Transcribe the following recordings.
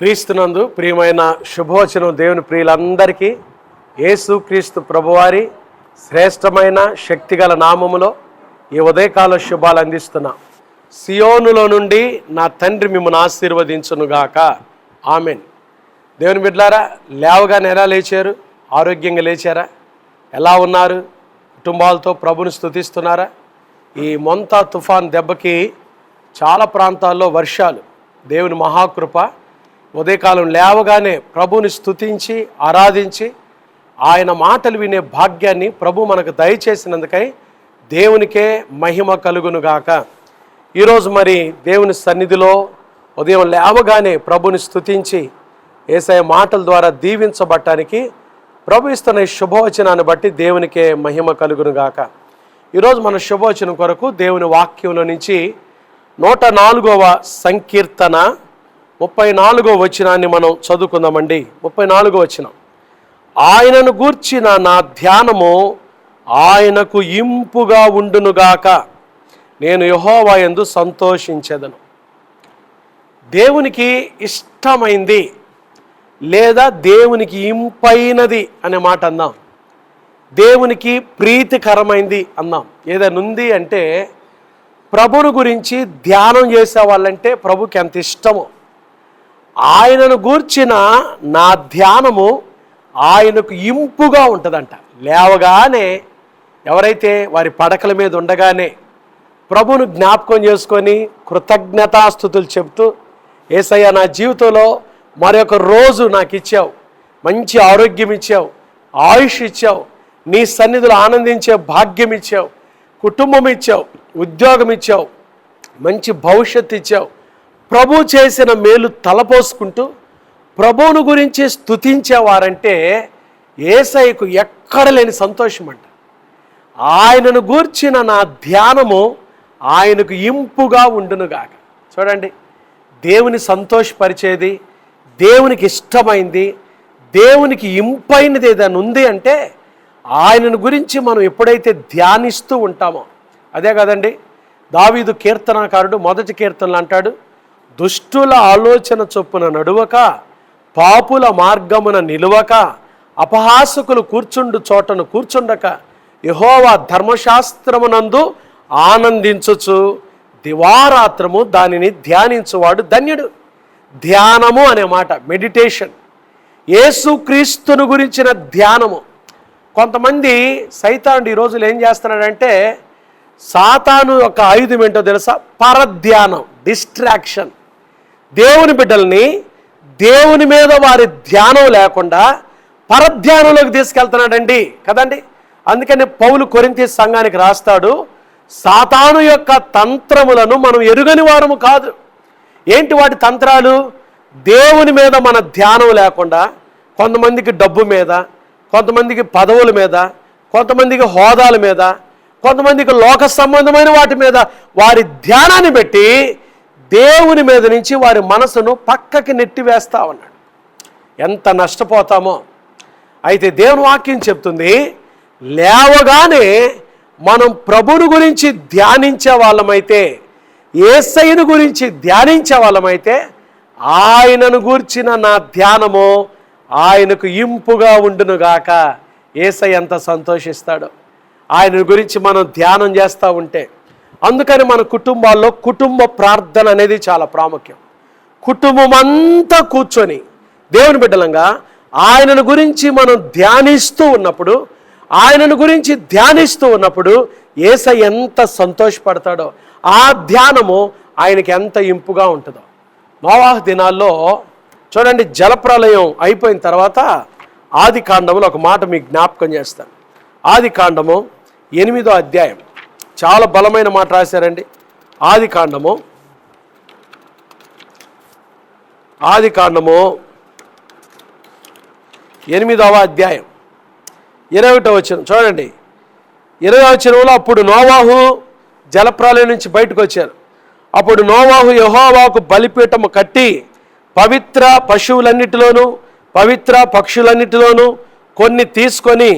క్రీస్తునందు ప్రియమైన శుభవచనం దేవుని ప్రియులందరికీ యేసు క్రీస్తు ప్రభువారి శ్రేష్టమైన శక్తిగల నామములో ఈ ఉదయకాల శుభాలు అందిస్తున్నా. సియోనులో నుండి నా తండ్రి మిమ్మల్ని ఆశీర్వదించునుగాక. ఆమెన్. దేవుని బిడ్డలారా, లేవగానే ఎలా లేచారు? ఆరోగ్యంగా లేచారా? ఎలా ఉన్నారు? కుటుంబాలతో ప్రభుని స్తుతిస్తున్నారా? ఈ మొంతా తుఫాన్ దెబ్బకి చాలా ప్రాంతాల్లో వర్షాలు, దేవుని మహాకృప. ఉదయకాలం లేవగానే ప్రభుని స్తుతించి ఆరాధించి ఆయన మాటలు వినే భాగ్యాన్ని ప్రభు మనకు దయచేసినందుకై దేవునికే మహిమ కలుగునుగాక. ఈరోజు మరి దేవుని సన్నిధిలో ఉదయం లేవగానే ప్రభుని స్తుతించి యేసయ్య మాటల ద్వారా దీవించబడటానికి ప్రభు ఇస్తున్న ఈ శుభవచనాన్ని బట్టి దేవునికే మహిమ కలుగునుగాక. ఈరోజు మన శుభవచనం కొరకు దేవుని వాక్యంలో నుంచి 104వ సంకీర్తన 34వ వచనాన్ని మనం చదువుకుందామండి. 34వ వచనం. ఆయనను గూర్చిన నా ధ్యానము ఆయనకు ఇంపుగా ఉండునుగాక, నేను యెహోవా యందు సంతోషించెదను. దేవునికి ఇష్టమైంది లేదా దేవునికి ఇంపైనది అనే మాట అందాం. దేవునికి ప్రీతికరమైంది అందాం. ఏదైనా ఉంది అంటే ప్రభుని గురించి ధ్యానం చేసే వాళ్ళంటే ప్రభుకి ఎంత ఇష్టమో. ఆయనను గూర్చిన నా ధ్యానము ఆయనకు ఇంపుగా ఉంటుందంట. లేవగానే ఎవరైతే వారి పడకల మీద ఉండగానే ప్రభును జ్ఞాపకం చేసుకొని కృతజ్ఞతాస్తుతులు చెప్తూ, యేసయ్య నా జీవితంలో మరొక రోజు నాకు ఇచ్చావు, మంచి ఆరోగ్యం ఇచ్చావు, ఆయుష్ ఇచ్చావు, నీ సన్నిధిలో ఆనందించే భాగ్యం ఇచ్చావు, కుటుంబం ఇచ్చావు, ఉద్యోగం ఇచ్చావు, మంచి భవిష్యత్తు ఇచ్చావు. ప్రభు చేసిన మేలు తలపోసుకుంటూ ప్రభువును గురించి స్తుతించేవారంటే యేసయ్యకు ఎక్కడ లేని సంతోషం అంట. ఆయనను గూర్చిన నా ధ్యానము ఆయనకు ఇంపుగా ఉండునుగాక. చూడండి, దేవుని సంతోషపరిచేది, దేవునికి ఇష్టమైంది, దేవునికి ఇంపైనది ఏదైనా ఉంది అంటే ఆయనను గురించి మనం ఎప్పుడైతే ధ్యానిస్తూ ఉంటామో అదే కదండి. దావీదు కీర్తనాకారుడు మొదటి కీర్తనలు అంటాడు, దుష్టుల ఆలోచన చొప్పున నడువక, పాపుల మార్గమున నిలువక, అపహాసకులు కూర్చుండు చోటను కూర్చుండక, యెహోవా ధర్మశాస్త్రమునందు ఆనందించుచు దివారాత్రము దానిని ధ్యానించువాడు ధన్యుడు. ధ్యానము అనే మాట మెడిటేషన్, యేసుక్రీస్తును గురించిన ధ్యానము. కొంతమంది సైతానుడు ఈ రోజులు ఏం చేస్తున్నాడంటే, సాతాను యొక్క ఆయుధం ఏంటో తెలుసా? పరధ్యానం, డిస్ట్రాక్షన్. దేవుని బిడ్డల్ని దేవుని మీద వారి ధ్యానం లేకుండా పరధ్యానంలోకి తీసుకెళ్తున్నాడండి కదండి. అందుకని పౌలు కొరింథీ సంఘానికి రాస్తాడు, సాతాను యొక్క తంత్రములను మనం ఎరుగని వారము కాదు. ఏంటి వాటి తంత్రాలు? దేవుని మీద మన ధ్యానం లేకుండా కొంతమందికి డబ్బు మీద, కొంతమందికి పదవుల మీద, కొంతమందికి హోదాల మీద, కొంతమందికి లోక సంబంధమైన వాటి మీద వారి ధ్యానాన్ని పెట్టి దేవుని మీద నుంచి వారి మనసును పక్కకి నెట్టివేస్తా ఉన్నాడు. ఎంత నష్టపోతామో. అయితే దేవుని వాక్యం చెప్తుంది, లేవగానే మనం ప్రభుని గురించి ధ్యానించే వాళ్ళమైతే, యేసయ్యను గురించి ధ్యానించే వాళ్ళమైతే ఆయనను గూర్చిన నా ధ్యానము ఆయనకు ఇంపుగా ఉండునుగాక. యేసయ్య ఎంత సంతోషిస్తాడో ఆయన గురించి మనం ధ్యానం చేస్తూ ఉంటే. అందుకని మన కుటుంబాల్లో కుటుంబ ప్రార్థన అనేది చాలా ప్రాముఖ్యం. కుటుంబం అంతా కూర్చొని దేవుని బిడ్డలంగా ఆయనను గురించి మనం ధ్యానిస్తూ ఉన్నప్పుడు యేసయ్య ఎంత సంతోషపడతాడో, ఆ ధ్యానము ఆయనకి ఎంత ఇంపుగా ఉంటుందో. నోవాహు దినాల్లో చూడండి, జలప్రలయం అయిపోయిన తర్వాత ఆది కాండములో ఒక మాట మీకు జ్ఞాపకం చేస్తాను. ఆది కాండము 8వ అధ్యాయం, చాలా బలమైన మాట రాశారండి. ఆది కాండము 8వ అధ్యాయం 20వ వచనం చూడండి. 20వ వచనంలో, అప్పుడు నోవాహు జలప్రలయం నుంచి బయటకు వచ్చారు. అప్పుడు నోవాహు యెహోవాకు బలిపీఠము కట్టి పవిత్ర పశువులన్నిటిలోనూ పవిత్ర పక్షులన్నిటిలోనూ కొన్ని తీసుకొని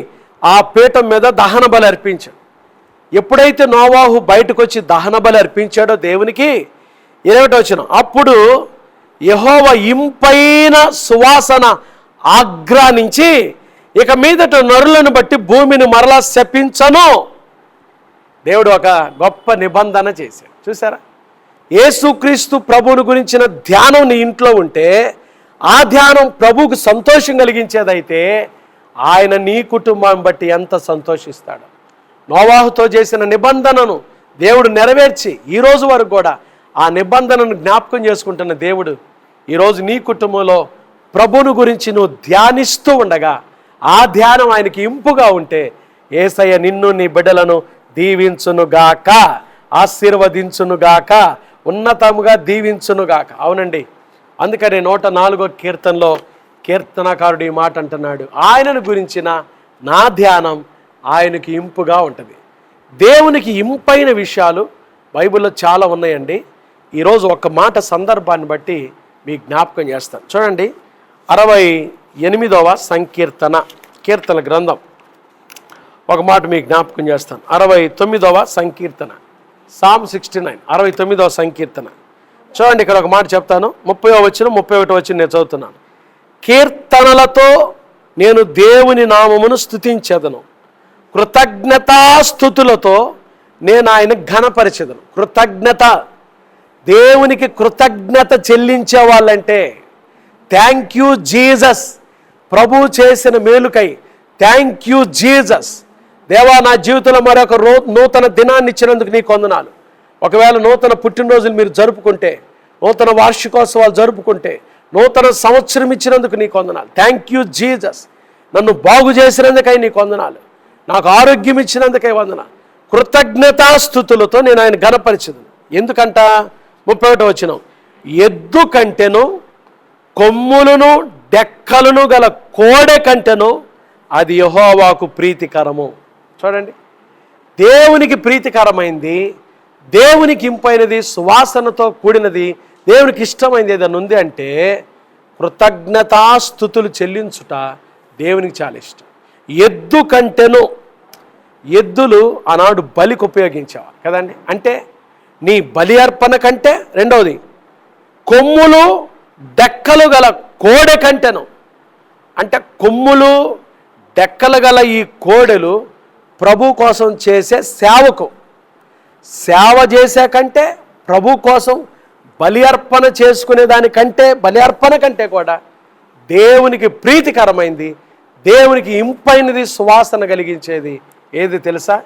ఆ పీఠం మీద దహన బలి అర్పించాడు. ఎప్పుడైతే నోవాహు బయటకు వచ్చి దహన బలి అర్పించాడో దేవునికి, 20వ వచనం, అప్పుడు యెహోవా ఇంపైన సువాసన ఆగ్రానించి ఇక మీదట నరులను బట్టి భూమిని మరలా శపించను. దేవుడు ఒక గొప్ప నిబంధన చేశాడు. చూసారా, యేసుక్రీస్తు ప్రభువుని గురించిన ధ్యానం నీ ఇంట్లో ఉంటే ఆ ధ్యానం ప్రభువుకు సంతోషం కలిగించేదైతే ఆయన నీ కుటుంబం బట్టి ఎంత సంతోషిస్తాడు. నోవాహుతో చేసిన నిబంధనను దేవుడు నెరవేర్చి ఈరోజు వరకు కూడా ఆ నిబంధనను జ్ఞాపకం చేసుకుంటున్న దేవుడు ఈరోజు నీ కుటుంబంలో ప్రభువుని గురించి నువ్వు ధ్యానిస్తూ ఉండగా ఆ ధ్యానం ఆయనకి ఇంపుగా ఉంటే యేసయ్య నిన్ను నీ బిడ్డలను దీవించునుగాక, ఆశీర్వదించునుగాక, ఉన్నతముగా దీవించునుగాక. అవునండి, అందుకని 104వ కీర్తనలో కీర్తనకారుడు ఈ మాట అంటున్నాడు, ఆయనను గురించిన నా ధ్యానం ఆయనకి ఇంపుగా ఉంటుంది. దేవునికి ఇంపైన విషయాలు బైబిల్లో చాలా ఉన్నాయండి. ఈరోజు ఒక మాట సందర్భాన్ని బట్టి మీకు జ్ఞాపకం చేస్తాను. చూడండి, 68వ సంకీర్తన, కీర్తన గ్రంథం ఒక మాట మీకు జ్ఞాపకం చేస్తాను. 69వ సంకీర్తన, సామ్ 69, 69వ సంకీర్తన. చూడండి, ఇక్కడ ఒక మాట చెప్తాను. 30వ వచనం 31వ వచనం నేను చదువుతున్నాను. కీర్తనలతో నేను దేవుని నామమును స్తుతించెదను, కృతజ్ఞతాస్తుతులతో నేను ఆయన ఘనపరిచెదను. కృతజ్ఞత, దేవునికి కృతజ్ఞత చెల్లించే వాళ్ళంటే థ్యాంక్ యూ జీసస్, ప్రభు చేసిన మేలుకై థ్యాంక్ యూ జీసస్. దేవా, నా జీవితంలో మరొక నూతన దినాన్ని ఇచ్చినందుకు నీకు వందనాలు. ఒకవేళ నూతన పుట్టినరోజులు మీరు జరుపుకుంటే, నూతన వార్షికోత్సవాలు జరుపుకుంటే, నూతన సంవత్సరం ఇచ్చినందుకు నీకు వందనాలు. Thank you Jesus. నన్ను బాగు చేసినందుకై నీకు వందనాలు, నాకు ఆరోగ్యం ఇచ్చినందుకై వందనాలు. కృతజ్ఞతాస్తుతులతో నేను ఆయన ఘనపరిచదు. ఎందుకంట 31వ వచనం, ఎద్దు కంటెను కొమ్ములను డెక్కలను గల కోడె కంటెను అది యెహోవాకు ప్రీతికరము. చూడండి, దేవునికి ప్రీతికరమైంది, దేవునికి ఇంపైనది, సువాసనతో కూడినది, దేవునికి ఇష్టమైనది ఏదైనా ఉంది అంటే కృతజ్ఞతాస్తుతులు చెల్లించుట దేవునికి చాలా ఇష్టం. ఎద్దు కంటెను, ఎద్దులు ఆనాడు బలికి ఉపయోగించేవారు కదండి. అంటే నీ బలి అర్పణ కంటే, రెండవది కొమ్ములు డెక్కలు గల కోడె కంటెను. అంటే కొమ్ములు డెక్కలు గల ఈ కోడెలు ప్రభు కోసం చేసే సేవకు, సేవ చేసే కంటే ప్రభు కోసం బలి అర్పణ చేసుకునే దానికంటే, బలి అర్పణ కంటే కూడా దేవునికి ప్రీతికరమైంది, దేవునికి ఇంపైనది, సువాసన కలిగించేది ఏది తెలుసా?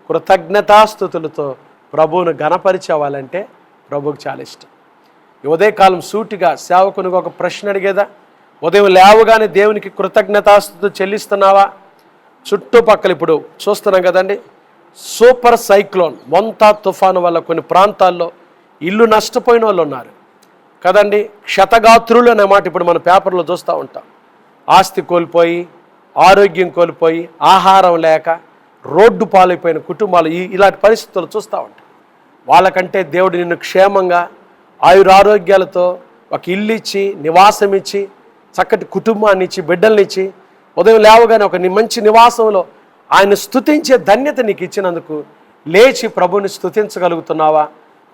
కృతజ్ఞతాస్తుతులతో ప్రభువును ఘనపరిచేవాళ్ళంటే ప్రభువుకు చాలా ఇష్టం. ఈ ఉదయకాలం సూటిగా సేవకునికి ఒక ప్రశ్న అడిగేదా? ఉదయం లేవగానే దేవునికి కృతజ్ఞతాస్తుతులు చెల్లిస్తున్నావా? చుట్టుపక్కల ఇప్పుడు చూస్తున్నాం కదండి, సూపర్ సైక్లోన్ మొంతా తుఫాను వల్ల కొన్ని ప్రాంతాల్లో ఇల్లు నష్టపోయిన వాళ్ళు ఉన్నారు కదండి. క్షతగాత్రులు అనే మాట ఇప్పుడు మన పేపర్లో చూస్తూ ఉంటాం. ఆస్తి కోల్పోయి, ఆరోగ్యం కోల్పోయి, ఆహారం లేక రోడ్డు పాలైపోయిన కుటుంబాలు ఇలాంటి పరిస్థితులు చూస్తూ ఉంటాం. వాళ్ళకంటే దేవుడు నిన్ను క్షేమంగా ఆయురారోగ్యాలతో ఒక ఇల్లు ఇచ్చి, నివాసం ఇచ్చి, చక్కటి కుటుంబాన్ని ఇచ్చి, బిడ్డల్ని ఇచ్చి, ఉదయం లేవగానే ఒక మంచి నివాసంలో ఆయన స్తుతించే ధన్యత నీకు ఇచ్చినందుకు లేచి ప్రభుని స్తుతించగలుగుతున్నావా?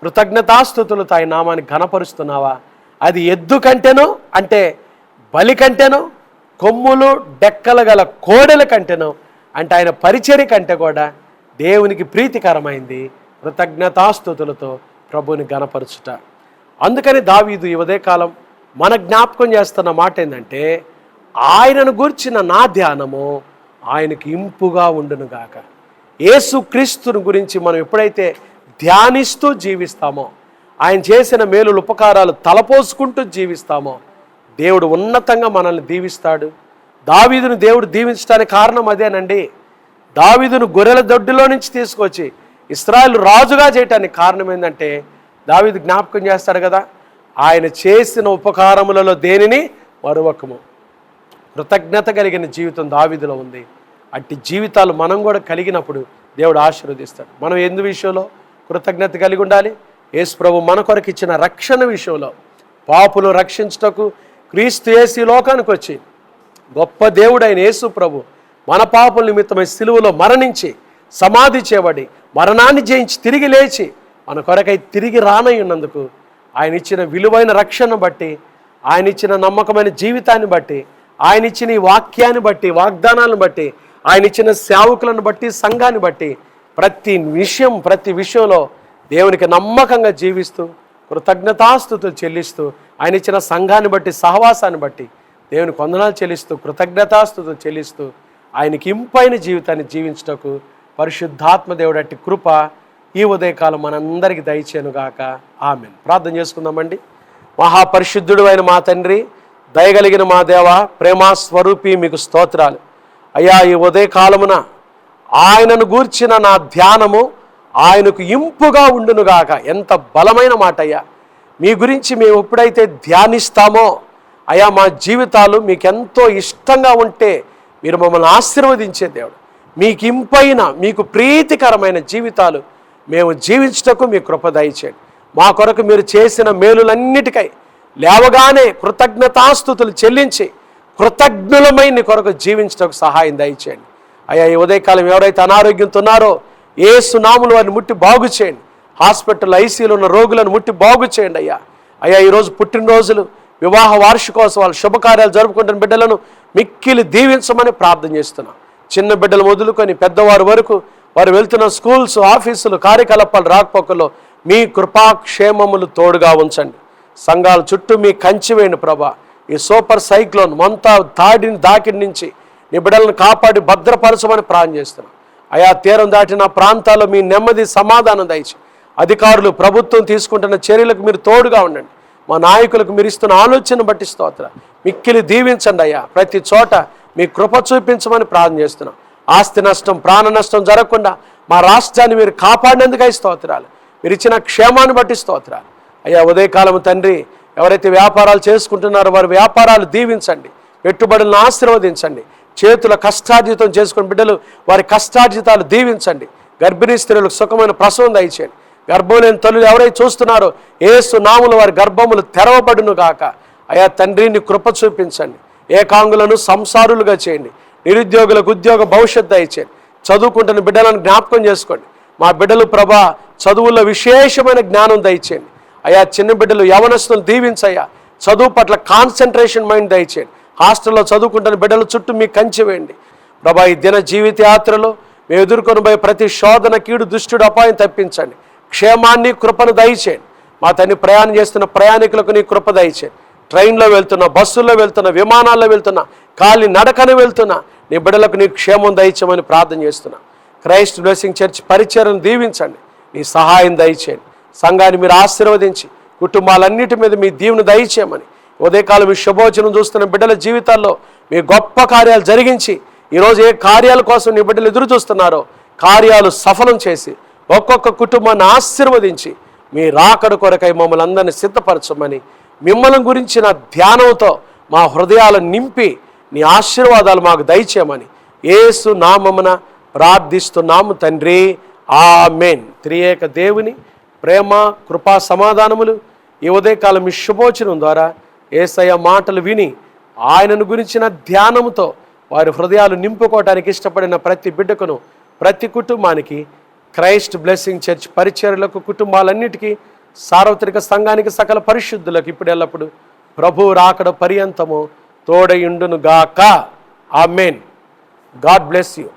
కృతజ్ఞతాస్తుతులతో ఆయన నామాన్ని ఘనపరుస్తున్నావా? అది ఎద్దు కంటేనో, అంటే బలి కంటేనో, కొమ్ములు డెక్కలు గల కోడెల కంటేనో, అంటే ఆయన పరిచర్య కంటే కూడా దేవునికి ప్రీతికరమైంది కృతజ్ఞతాస్తుతులతో ప్రభుని ఘనపరచుట. అందుకని దావీదు ఈ ఉదయకాలం మన జ్ఞాపకం చేస్తున్న మాట ఏంటంటే, ఆయనను గూర్చిన నా ధ్యానము ఆయనకి ఇంపుగా ఉండునుగాక. యేసుక్రీస్తుని గురించి మనం ఎప్పుడైతే ధ్యానిస్తూ జీవిస్తామో, ఆయన చేసిన మేలులు ఉపకారాలు తలపోసుకుంటూ జీవిస్తామో, దేవుడు ఉన్నతంగా మనల్ని దీవిస్తాడు. దావీదును దేవుడు దీవించడానికి కారణం అదేనండి. దావీదును గొర్రెల దొడ్డిలో నుంచి తీసుకొచ్చి ఇశ్రాయేలు రాజుగా చేయటానికి కారణం ఏంటంటే, దావీదు జ్ఞాపకం చేస్తాడు కదా, ఆయన చేసిన ఉపకారములలో దేనిని మరువకము. కృతజ్ఞత కలిగిన జీవితం దావీదులో ఉంది. అట్టి జీవితాలు మనం కూడా కలిగినప్పుడు దేవుడు ఆశీర్వదిస్తాడు. మనం ఎందు విషయంలో కృతజ్ఞత కలిగి ఉండాలి? యేసు ప్రభు మన కొరకు ఇచ్చిన రక్షణ విషయంలో, పాపులు రక్షించుటకు క్రీస్తు యేసు లోకానికి వచ్చి గొప్ప దేవుడైన యేసు ప్రభు మన పాపుల నిమిత్తమై సిలువలో మరణించి సమాధి చేయబడి మరణాన్ని జయించి తిరిగి లేచి మన కొరకై తిరిగి రానయ్యున్నందుకు ఆయన ఇచ్చిన విలువైన రక్షణ బట్టి ఆయన ఇచ్చిన నమ్మకమైన జీవితాన్ని బట్టి, ఆయన ఇచ్చిన ఈ వాక్యాన్ని బట్టి, వాగ్దానాలను బట్టి, ఆయన ఇచ్చిన సేవకులను బట్టి, సంఘాన్ని బట్టి ప్రతి విషయంలో దేవునికి నమ్మకంగా జీవిస్తూ కృతజ్ఞతాస్తుతులు చెల్లిస్తూ, ఆయన ఇచ్చిన సంఘాన్ని బట్టి, సహవాసాన్ని బట్టి దేవునికి వందనాలు చెల్లిస్తూ కృతజ్ఞతాస్తుతులు చెల్లిస్తూ ఆయనకి ఇంపైన జీవితాన్ని జీవించటకు పరిశుద్ధాత్మ దేవుడు అట్టి కృప ఈ ఉదయకాలం మనందరికీ దయచేనుగాక. ఆమేన్. ప్రార్థన చేసుకుందామండి. మహాపరిశుద్ధుడు అయిన మా తండ్రి, దయగలిగిన మా దేవ, ప్రేమా స్వరూపి, మీకు స్తోత్రాలు అయ్యా. ఈ ఉదయకాలమున ఆయనను గూర్చిన నా ధ్యానము ఆయనకు ఇంపుగా ఉండునుగాక. ఎంత బలమైన మాట అయ్యా. మీ గురించి మేము ఎప్పుడైతే ధ్యానిస్తామో అయ్యా, మా జీవితాలు మీకు ఎంతో ఇష్టంగా ఉంటే మీరు మమ్మల్ని ఆశీర్వదించే దేవుడు. మీకు ఇంపైన, మీకు ప్రీతికరమైన జీవితాలు మేము జీవించటకు మీ కృప దయచేయండి. మా కొరకు మీరు చేసిన మేలులన్నిటికై లేవగానే కృతజ్ఞతాస్తుతులు చెల్లించి కృతజ్ఞులమైన కొరకు జీవించటకు సహాయం దయచేయండి అయ్యా. ఈ ఉదయకాలం ఎవరైతే అనారోగ్యంతో ఉన్నారో యేసు నామములో వారిని ముట్టి బాగు చేయండి. హాస్పిటల్ ఐసీలో ఉన్న రోగులను ముట్టి బాగు చేయండి అయ్యా. అయ్యా, ఈరోజు పుట్టినరోజులు, వివాహ వార్షికోత్సవాలు, శుభకార్యాలు జరుపుకుంటున్న బిడ్డలను మిక్కిలి దీవించమని ప్రార్థన చేస్తున్నాం. చిన్న బిడ్డలు మొదలుకొని పెద్దవారి వరకు వారు వెళ్తున్న స్కూల్స్, ఆఫీసులు, కార్యకలాపాలు, రాకపోకల్లో మీ కృపాక్షేమములు తోడుగా ఉంచండి. సంఘాల చుట్టూ మీ కంచి వేయండి ప్రభా. ఈ సూపర్ సైక్లోన్ మొంతా దాకిడి నుంచి నీ బిడ్డలను కాపాడి భద్రపరచమని ప్రార్థన చేస్తున్నాం అయా. తీరం దాటిన ప్రాంతాల్లో మీ నెమ్మది, సమాధానం దయచి అధికారులు, ప్రభుత్వం తీసుకుంటున్న చర్యలకు మీరు తోడుగా ఉండండి. మా నాయకులకు మీరు ఇస్తున్న ఆలోచన బట్టి స్తోత్ర మిక్కిలి దీవించండి అయ్యా. ప్రతి చోట మీ కృప చూపించమని ప్రార్థన చేస్తున్నాం. ఆస్తి నష్టం, ప్రాణ నష్టం జరగకుండా మా రాష్ట్రాన్ని మీరు కాపాడినందుకై స్తోత్రాలు. మీరు ఇచ్చిన క్షేమాన్ని బట్టి స్తోత్రాలు అయ్యా. ఉదయకాలం తండ్రి, ఎవరైతే వ్యాపారాలు చేసుకుంటున్నారో వారి వ్యాపారాలు దీవించండి, పెట్టుబడులను ఆశీర్వదించండి. చేతుల కష్టార్జితం చేసుకున్న బిడ్డలు వారి కష్టార్జితాలు దీవించండి. గర్భిణీ స్త్రీలకు సుఖమైన ప్రసవం దయచేయండి. గర్భం లేని తల్లులు ఎవరైతే చూస్తున్నారో యేసు నామములో వారి గర్భములు తెరవబడును గాక అయా. తండ్రిని కృప చూపించండి. ఏకాంగులను సంసారులుగా చేయండి. నిరుద్యోగులకు ఉద్యోగ భవిష్యత్తు దయచేయండి. చదువుకుంటున్న బిడ్డలను జ్ఞాపకం చేసుకోండి. మా బిడ్డలు ప్రభా చదువుల్లో విశేషమైన జ్ఞానం దయచేయండి అయా. చిన్న బిడ్డలు, యవనస్తులు దీవించయ్యా. చదువు పట్ల కాన్సన్ట్రేషన్ మైండ్ దయచేయండి. హాస్టల్లో చదువుకుంటున్న బిడ్డల చుట్టూ మీ కంచె వేయండి ప్రభా. ఈ దిన జీవిత యాత్రలో మేము ఎదుర్కొని పోయే ప్రతి శోధన, కీడు, దుష్టుడు, అపాయం తప్పించండి. క్షేమాన్ని, కృపను దయచేయండి. మా తండ్రి, ప్రయాణం చేస్తున్న ప్రయాణికులకు నీ కృప దయచేయండి. ట్రైన్లో వెళ్తున్నా, బస్సుల్లో వెళ్తున్నా, విమానాల్లో వెళ్తున్నా, కాలి నడకను వెళ్తున్నా నీ బిడ్డలకు నీ క్షేమం దయచేయమని ప్రార్థన చేస్తున్నా. క్రైస్ట్ బ్లెస్సింగ్ చర్చ్ పరిచర్యను దీవించండి. నీ సహాయం దయచేయండి. సంఘాన్ని మీరు ఆశీర్వదించి కుటుంబాలన్నిటి మీద మీ దీవెన దయచేయమని ఉదయకాలం మీ శుభవచనం చూస్తున్న బిడ్డల జీవితాల్లో మీ గొప్ప కార్యాలు జరిగించి ఈరోజు ఏ కార్యాల కోసం నీ బిడ్డలు ఎదురు చూస్తున్నారో కార్యాలు సఫలం చేసి ఒక్కొక్క కుటుంబాన్ని ఆశీర్వదించి మీ రాకడ కొరకై మమ్మల్ని అందరినీ సిద్ధపరచమని మిమ్మల్ని గురించిన ధ్యానంతో మా హృదయాలను నింపి నీ ఆశీర్వాదాలు మాకు దయచేయమని యేసు నామమున ప్రార్థిస్తున్నాము తండ్రి. ఆమేన్. త్రియేక దేవుని ప్రేమ, కృపా, సమాధానములు ఈ ఉదయకాలం మీ శుభోచనం ద్వారా యేసయ్య మాటలు విని ఆయనను గురించిన ధ్యానముతో వారి హృదయాలు నింపుకోవడానికి ఇష్టపడిన ప్రతి బిడ్డకును, ప్రతి కుటుంబానికి, క్రైస్ట్ బ్లెస్సింగ్ చర్చ్ పరిచర్యలకు, కుటుంబాలన్నిటికీ, సార్వత్రిక సంఘానికి, సకల పరిశుద్ధులకు ఇప్పుడు ఎల్లప్పుడు ప్రభువు రాకడ పర్యంతము తోడయుండును గాక. ఆమేన్. God bless you.